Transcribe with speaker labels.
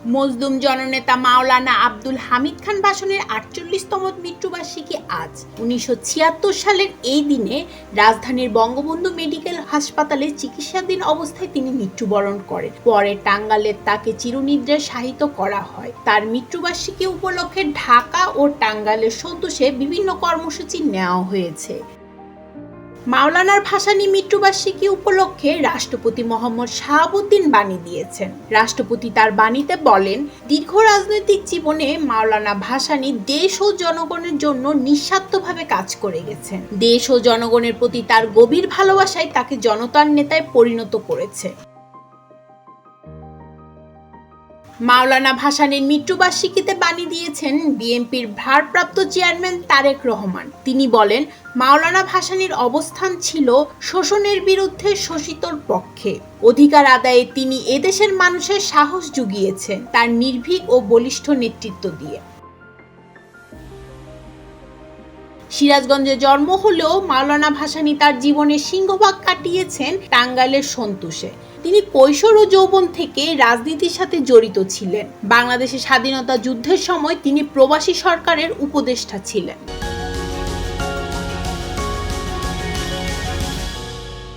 Speaker 1: মজলুম জননেতা মাওলানা আব্দুল হামিদ খান ভাসানীর ৪৮তম মৃত্যুবার্ষিকী আজ। ১৯৭৬ সালের এই দিনে রাজধানীর বঙ্গবন্ধু মেডিকেল হাসপাতালে চিকিৎসাধীন অবস্থায় তিনি মৃত্যুবরণ করেন। পরে টাঙ্গাইলে তাকে চিরনিদ্রায় শায়িত করা হয়। তার মৃত্যুবার্ষিকী উপলক্ষে ঢাকা ও টাঙ্গাইলের সন্তোষে বিভিন্ন কর্মসূচি নেওয়া হয়েছে। মাওলানার ভাসানী মৃত্যুবার্ষিকী উপলক্ষে রাষ্ট্রপতি মোহাম্মদ শাহাবুদ্দিন বাণী দিয়েছেন। রাষ্ট্রপতি তার বাণীতে বলেন, দীর্ঘ রাজনৈতিক জীবনে মাওলানা ভাসানী দেশ ও জনগণের জন্য নিঃস্বার্থভাবে কাজ করে গেছেন। দেশ ও জনগণের প্রতি তার গভীর ভালোবাসায় তাকে জনতার নেতায় পরিণত করেছে। মাওলানা ভাসানীর মৃত্যুবার্ষিকীতে বাণী দিয়েছেন বিএনপির ভারপ্রাপ্ত চেয়ারম্যান তারেক রহমান। তিনি বলেন, মাওলানা ভাসানীর অবস্থান ছিল শোষণের বিরুদ্ধে শোষিতর পক্ষে। অধিকার আদায়ে তিনি এদেশের মানুষের সাহস জুগিয়েছেন তার নির্ভীক ও বলিষ্ঠ নেতৃত্ব দিয়ে। সিরাজগঞ্জে জন্ম হলেও মাওলানা ভাসানী তার জীবনের সিংহভাগ কাটিয়েছেন টাঙ্গাইলের সন্তোষে। তিনি কৈশোর ও যৌবন থেকে রাজনীতির সাথে জড়িত ছিলেন। বাংলাদেশের স্বাধীনতা যুদ্ধের সময় তিনি প্রবাসী সরকারের উপদেষ্টা ছিলেন।